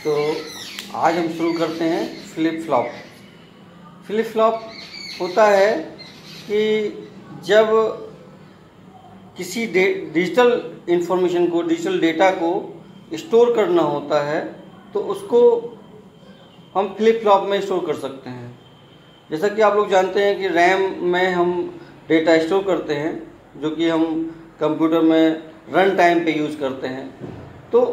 तो आज हम शुरू करते हैं फ्लिप फ्लॉप। फ्लिप फ्लॉप होता है कि जब किसी डिजिटल इंफॉर्मेशन को, डिजिटल डेटा को स्टोर करना होता है तो उसको हम फ्लिप फ्लॉप में स्टोर कर सकते हैं। जैसा कि आप लोग जानते हैं कि रैम में हम डेटा स्टोर करते हैं, जो कि हम कंप्यूटर में रन टाइम पे यूज़ करते हैं। तो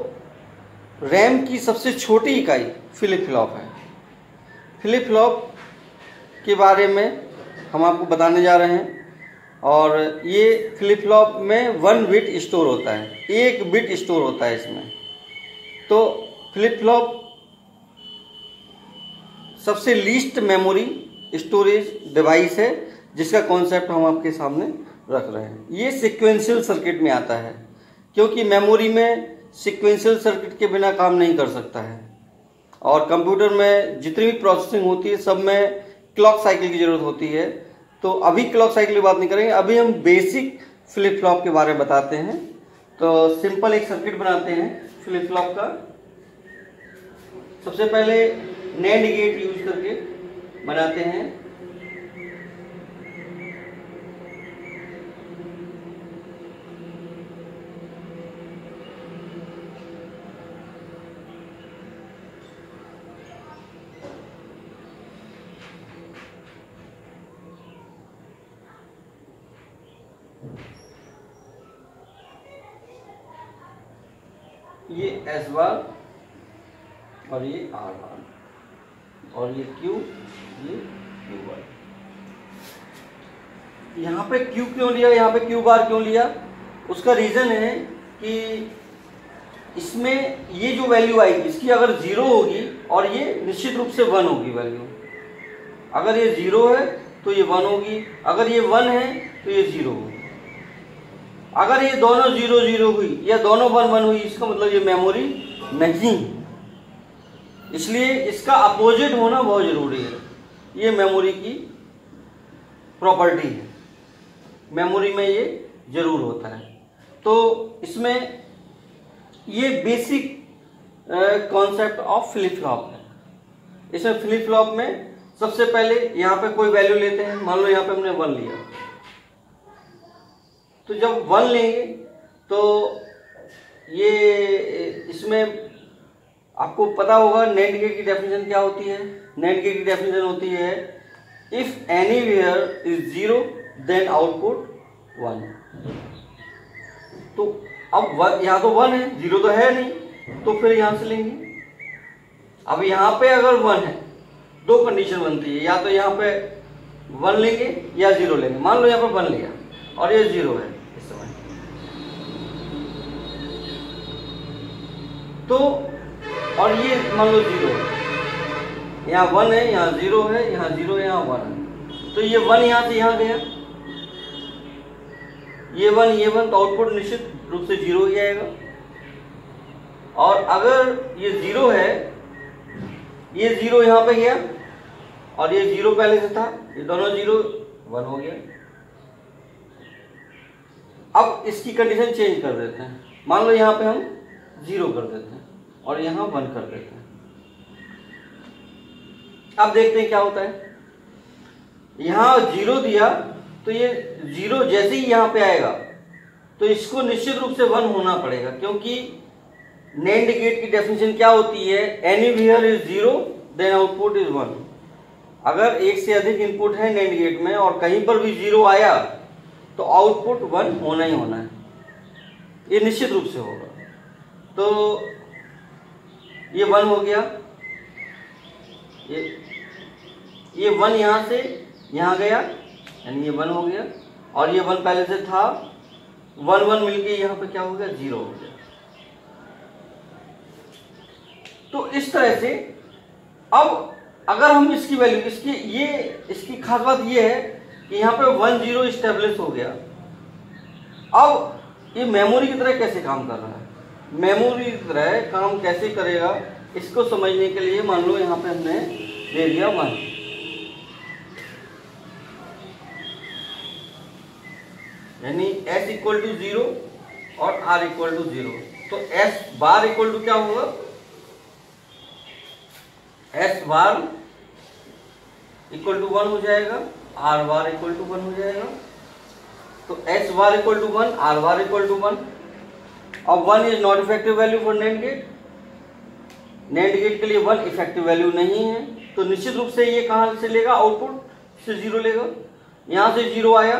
रैम की सबसे छोटी इकाई फ्लिप फ्लॉप है। फ्लिप फ्लॉप के बारे में हम आपको बताने जा रहे हैं। और ये फ्लिप फ्लॉप में 1 बिट स्टोर होता है, 1 बिट स्टोर होता है इसमें। तो फ्लिप फ्लॉप सबसे लीस्ट मेमोरी स्टोरेज डिवाइस है, जिसका कॉन्सेप्ट हम आपके सामने रख रहे हैं। ये सीक्वेंशियल सर्किट में आता है, क्योंकि मेमोरी में सीक्वेंशियल सर्किट के बिना काम नहीं कर सकता है। और कंप्यूटर में जितनी भी प्रोसेसिंग होती है सब में क्लॉक साइकिल की ज़रूरत होती है। तो अभी क्लॉक साइकिल की बात नहीं करेंगे, अभी हम बेसिक फ्लिप फ्लॉप के बारे में बताते हैं। तो सिंपल एक सर्किट बनाते हैं फ्लिप फ्लॉप का। सबसे पहले नैंड गेट यूज करके बनाते हैं। ये S बार और ये R बार और ये Q, ये Q बार। यहाँ पे Q क्यों लिया, यहाँ पे Q बार क्यों लिया? उसका रीज़न है कि इसमें ये जो वैल्यू आएगी इसकी अगर 0 होगी और ये निश्चित रूप से 1 होगी वैल्यू। अगर ये 0 है तो ये 1 होगी, अगर ये 1 है तो ये 0 होगी। अगर ये दोनों 0 0 हुई या दोनों 1 1 हुई, इसका मतलब ये मेमोरी नहीं। इसलिए इसका अपोजिट होना बहुत जरूरी है। ये मेमोरी की प्रॉपर्टी है, मेमोरी में ये जरूर होता है। तो इसमें ये basic concept of flip flop है। इसमें फ्लिप फ्लॉप में सबसे पहले यहाँ पे कोई वैल्यू लेते हैं। मान लो यहाँ पे हमने 1 लिया, तो जब 1 लेंगे तो ये इसमें आपको पता होगा नैंड गेट की डेफिनेशन क्या होती है। नैंड गेट की डेफिनेशन होती है if anywhere is 0 then output 1। तो अब यहाँ तो 1 है, 0 तो है नहीं, तो फिर यहाँ से लेंगे। अब यहाँ पे अगर 1 है, 2 कंडीशन बनती है, या तो यहाँ पे 1 लेंगे या 0 लेंगे। मान लो यहाँ पे 1 लिया और ये 0 है इस समय, तो और ये मान लो 0 है, यहाँ 1 है, यहाँ 0 है, यहाँ 0 है, यहाँ 1 है। तो ये 1 यहाँ से यहाँ गया, ये 1, तो आउटपुट निश्चित रूप से 0 ही आएगा। और अगर ये 0 है, ये 0 यहाँ पे गया और ये 0 पहले से था, ये दोनों 0 1 हो गया। अब इसकी कंडीशन चेंज कर देते हैं। मान लो यहाँ पे हम 0 कर देते हैं और यहाँ 1 कर देते हैं। अब देखते हैं क्या होता है। यहाँ 0 दिया तो ये 0 जैसे ही यहाँ पे आएगा तो इसको निश्चित रूप से 1 होना पड़ेगा, क्योंकि नैंड गेट की डेफिनेशन क्या होती है, anywhere is 0 then output is 1। अगर एक से अधिक इनपुट है नैंड गेट में और कहीं पर भी 0 आया तो आउटपुट 1 होना ही होना है, ये निश्चित रूप से होगा। तो ये 1 हो गया, ये 1 यहाँ से यहाँ गया, यानी ये 1 हो गया। और ये 1 पहले से था, 1 1 मिलके यहाँ पे क्या हो गया, 0 हो गया। तो इस तरह से अब अगर हम इसकी वैल्यू, इसकी खास बात ये है कि यहाँ पे 1 0 स्टेब्लिश हो गया। अब ये मेमोरी की तरह कैसे काम कर रहा है, मेमोरी की तरह काम कैसे करेगा, इसको समझने के लिए मान लो यहाँ पे हमने दे दिया 1, यानी S इक्वल टू 0 और R इक्वल टू 0। तो S बार इक्वल टू क्या होगा, एस बार इक्वल टू 1 हो जाएगा, आर बार इक्वल टू 1 हो जाएगा। तो S bar equal to 1, R bar equal to 1। अब 1 is not effective value for NAND gate, NAND gate के लिए 1 इफेक्टिव वैल्यू नहीं है, तो निश्चित रूप से ये कहां से लेगा, आउटपुट से 0 लेगा। यहां से 0 आया,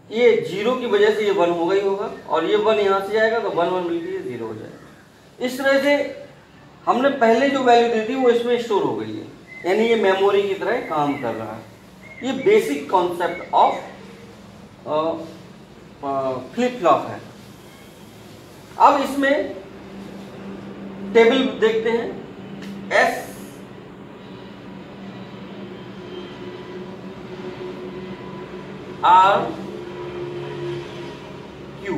ये 0 की वजह से ये 1 होगा ही होगा, और ये 1 यहां से आएगा तो 1 1 मिलकर ये 0 हो जाएगा। इस तरह से हमने पहले जो वैल्यू दी थी वो इसमें स्टोर हो गई है, यानी ये मेमोरी की तरह काम कर रहा है। ये basic concept of flip flop है। अब इसमें टेबल देखते हैं, एस आर क्यू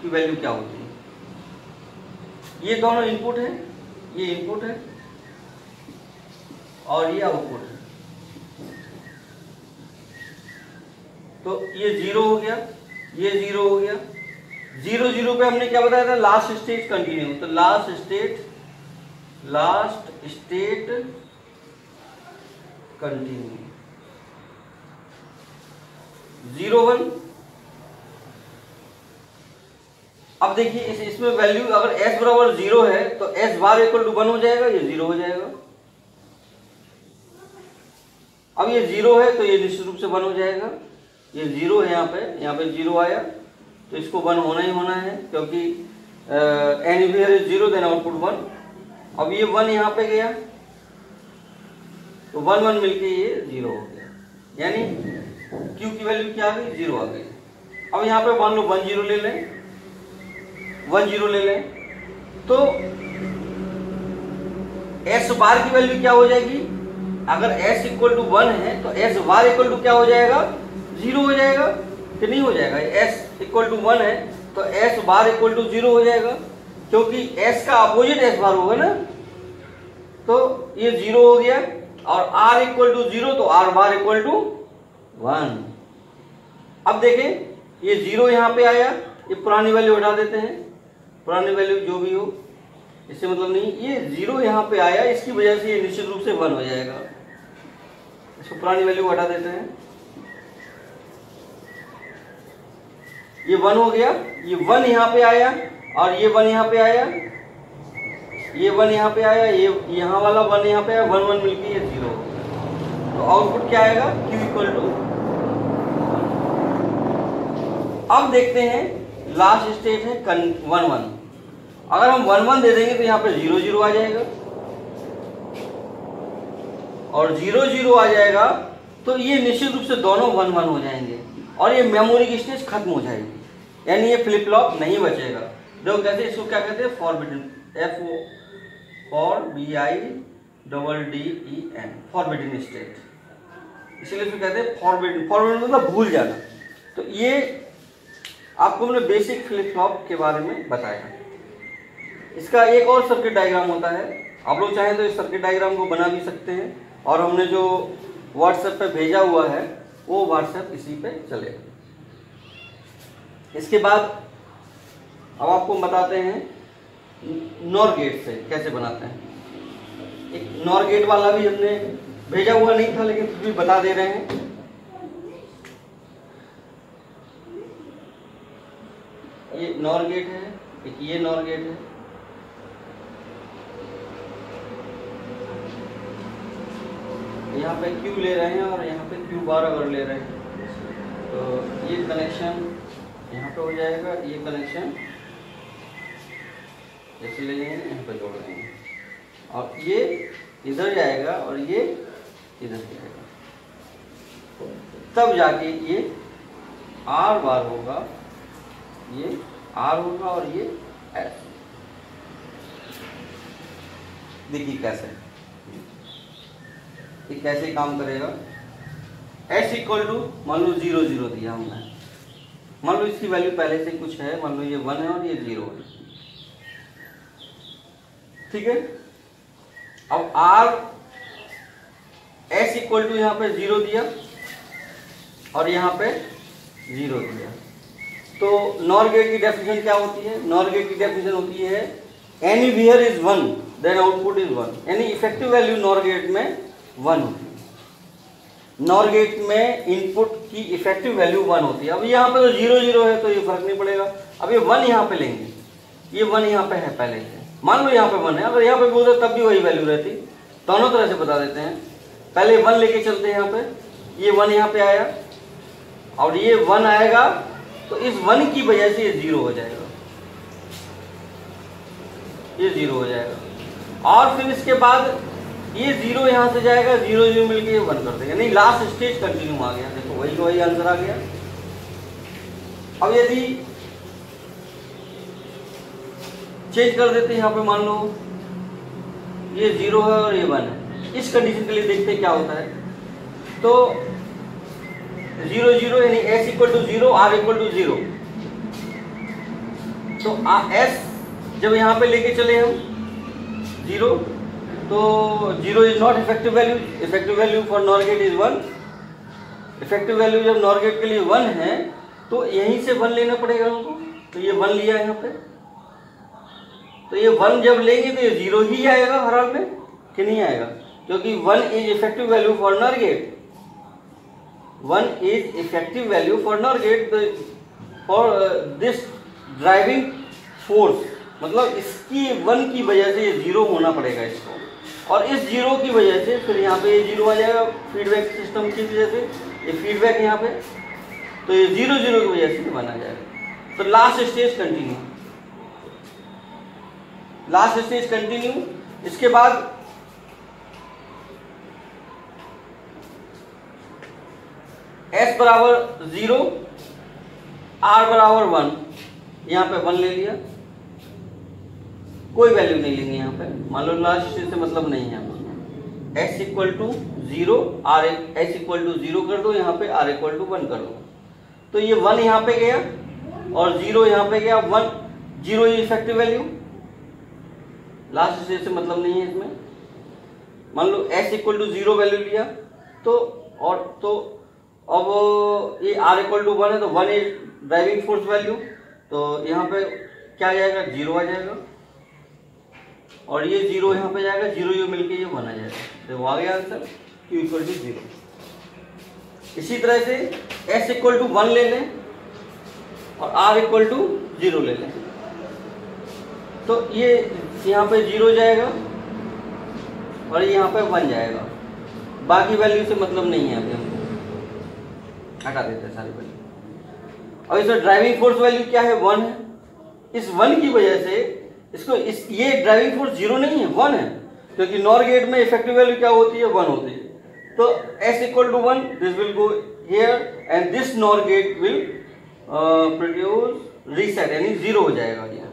की वैल्यू क्या होती है। ये दोनों इनपुट है, ये इनपुट है और ये आउटपुट है। तो ये 0 हो गया, ये 0 हो गया। 0 0 पे हमने क्या बताया था, लास्ट स्टेट कंटिन्यू। तो लास्ट स्टेट कंटिन्यू 0 1। अब देखिए इसमें वैल्यू अगर s बराबर 0 है तो s बार इक्वल टू 1 हो जाएगा, ये 0 हो जाएगा। अब ये 0 है तो ये निश्चित रूप से 1 हो जाएगा। ये 0 है, यहाँ पे 0 आया तो इसको 1 होना ही होना है, क्योंकि एनीवेयर इज 0 देन आउटपुट 1। अब ये 1 यहाँ पे गया तो 1 1 मिलके ये 0 हो गया, यानी Q की वैल्यू क्या आ गई, 0 आ गई। अब यहाँ पे मान लो 1 0 ले लें, 1 0 ले लें, तो S बार की वैल्यू क्या हो जाएगी, अगर S इक्वल टू 1 है तो S बार इक्वल टू क्या हो जाएगा, 0 हो जाएगा कि नहीं हो जाएगा। S इक्वल टू 1 है तो S बार इक्वल टू 0 हो जाएगा, क्योंकि S का अपोजिट S बार होगा ना। तो ये 0 हो गया, और R इक्वल टू 0 तो R बार इक्वल टू 1। अब देखें ये 0 यहाँ पे आया, ये पुरानी वैल्यू हटा देते हैं, पुरानी वैल्यू जो भी हो इससे मतलब नहीं। ये 0 यहाँ पे आया, इसकी वजह से ये निश्चित रूप से 1 हो जाएगा। इसको पुरानी वैल्यू हटा देते हैं, ये 1 हो गया। ये 1 यहाँ पे आया और ये 1 यहाँ पे आया, ये 1 यहाँ पे आया, ये यहाँ वाला 1 यहाँ पे आया, 1 1 मिलके ये 0 हो गया। तो आउटपुट क्या आएगा, Q इक्वल टू। अब देखते हैं लास्ट स्टेट है 1 1। अगर हम 1 1 दे देंगे तो यहाँ पे 0 0 आ जाएगा, और 0 0 आ जाएगा तो ये निश्चित रूप से दोनों 1 1 हो जाएंगे, और ये मेमोरी की स्टेज खत्म हो जाएगी, यानी ये फ्लिप फ्लॉप नहीं बचेगा। देखो कैसे, इसको क्या कहते हैं, फॉरबिडन, FORBIDDEN, फॉरबिडन स्टेट, इसलिए इसको कहते हैं फॉरबिडन। फॉरबिडन मतलब भूल जाना। तो ये आपको हमने बेसिक फ्लिप फ्लॉप के बारे में बताया। इसका एक और सर्किट डायग्राम होता है, आप लोग चाहें तो इस सर्किट डायग्राम को बना भी सकते हैं, और हमने जो व्हाट्सएप पे भेजा हुआ है वो व्हाट्सएप इसी पे चलेगा। इसके बाद अब आपको बताते हैं नॉर गेट से कैसे बनाते हैं। एक नॉर गेट वाला भी हमने भेजा हुआ नहीं था, लेकिन फिर भी बता दे रहे हैं। ये नॉर गेट है, एक ये नॉर गेट है। यहाँ पे Q ले रहे हैं और यहाँ पे Q बार अगर ले रहे हैं तो ये कनेक्शन यहाँ पे हो जाएगा, ये कनेक्शन जैसे ले लेंगे यहाँ पे जोड़ देंगे, और ये इधर जाएगा और ये इधर जाएगा, तब जाके ये R बार होगा, ये R होगा और ये S। देखिए कैसे, ये कैसे काम करेगा। S इक्वल टू मान लो 0 0 दिया हमने, मान लो इसकी वैल्यू पहले से कुछ है, मान लो ये 1 है और ये 0 है, ठीक है। अब R S इक्वल टू यहाँ पे 0 दिया और यहाँ पे 0 दिया। तो नॉर गेट की डेफिनेशन क्या होती है, नॉर गेट की डेफिनेशन होती है anywhere is 1 then output is 1, यानी इफेक्टिव वैल्यू नॉर गेट में 1 होती है। नॉर गेट में इनपुट की इफेक्टिव वैल्यू 1 होती है। अब यहाँ पे तो 0 0 है तो ये फर्क नहीं पड़ेगा। अब ये 1 यहाँ पे लेंगे, ये 1 यहाँ पे है पहले से, मान लो यहाँ पे 1 है, अगर यहाँ पे बोलते तब भी वही वैल्यू रहती। दोनों तरह से बता देते हैं। पहले 1 लेके चलते हैं, यहाँ पे ये 1 यहाँ पे आया और ये 1 आएगा तो इस 1 की वजह से ये 0 हो जाएगा, ये 0 हो जाएगा। और फिर इसके बाद ये 0 यहाँ से जाएगा, 0 0 मिलके ये 1 कर देगा, नहीं लास्ट स्टेज कंटिन्यू आ गया। देखो वही वही आंसर आ गया। अब यदि चेंज कर देते हैं, यहाँ पे मान लो ये 0 है और ये 1 है, इस कंडीशन के लिए देखते हैं क्या होता है। तो 0 0 यानी s equal to 0, r equal to 0। तो s जब यहाँ पे लेके चले हम 0, तो 0 is not effective value, effective value for NOR gate is 1। Effective value जब नॉर गेट के लिए 1 है तो यहीं से 1 लेना पड़ेगा हमको। तो ये 1 लिया यहाँ पे, तो ये 1 जब लेंगे तो ये 0 ही आएगा हर हाल में, कि नहीं आएगा, क्योंकि 1 is effective value for NOR gate. 1 is effective value for NOR gate for this driving force, मतलब इसकी 1 की वजह से ये 0 होना पड़ेगा इसको, और इस 0 की वजह से फिर यहाँ पे ये 0 आ जाएगा फीडबैक सिस्टम की वजह से, ये फीडबैक यहाँ पे, तो ये 0 0 की वजह से 1 आ जाएगा। तो last stage continue, last stage continue. इसके बाद s बराबर 0, r बराबर 1, यहाँ पे 1 ले लिया, कोई वैल्यू नहीं लेंगे यहाँ पे, मान लो लास्ट स्टेज से मतलब नहीं है। s equal to 0, s equal to 0 कर दो, यहाँ पे r इक्वल टू 1 कर दो। तो ये 1 यहाँ पे गया और 0 यहाँ पे गया, 1 0 इफेक्टिव वैल्यू, लास्ट स्टेज से मतलब नहीं है इसमें। मान लो s इक्वल टू 0 वैल्यू लिया तो, और तो अब ये r इक्वल टू 1 है तो 1 इज ड्राइविंग फोर्स वैल्यू, तो यहाँ पे क्या आ जाएगा, 0 आ जाएगा, और ये 0 यहाँ पे जाएगा, 0 0 मिलके ये 1 आ जाएगा। तो वो आ गया आंसर q इक्वल टू 0। इसी तरह से s इक्वल टू 1 ले लें और r इक्वल टू 0 ले लें, तो ये यहाँ पे 0 जाएगा और यहाँ पे 1 जाएगा, बाकी वैल्यू से मतलब नहीं है, अभी हमको हटा देते हैं सारी वैल्यू। और इसमें ड्राइविंग फोर्स वैल्यू क्या है, 1 है। इस 1 की वजह से इसको ये ड्राइविंग फोर्स 0 नहीं है, 1 है, क्योंकि नॉर गेट में इफेक्टिव वैल्यू क्या होती है, 1 होती है। तो s equal to 1, this will go here and this NOR gate will produce reset, यानी 0 हो जाएगा। यहाँ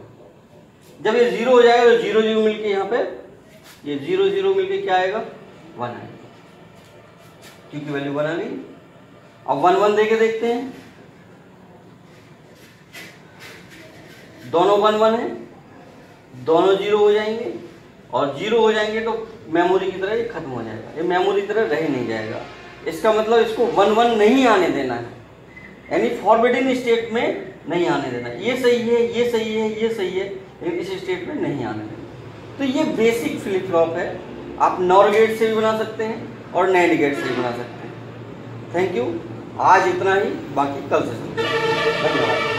जब ये 0 हो जाएगा तो 0 0 मिलके यहाँ पे ये 0 0 मिलके क्या आएगा, 1 आएगा, क्योंकि वैल्यू 1 आ गई। अब 1 1 देके देखते हैं, दोनों 1 1 है, दोनों 0 हो जाएंगे, और 0 हो जाएंगे तो मेमोरी की तरह ये खत्म हो जाएगा, ये मेमोरी की तरह रह नहीं जाएगा। इसका मतलब इसको 1 1 नहीं आने देना है, यानी फॉरवर्डिंग स्टेट में नहीं आने देना। ये सही है, ये सही है, ये सही है, लेकिन इस स्टेट में नहीं आने देना। तो ये बेसिक फ्लिप फ्लॉप है, आप नॉर गेट से भी बना सकते हैं और नैंड गेट से भी बना सकते हैं। थैंक यू, आज इतना ही, बाकी कल से। धन्यवाद।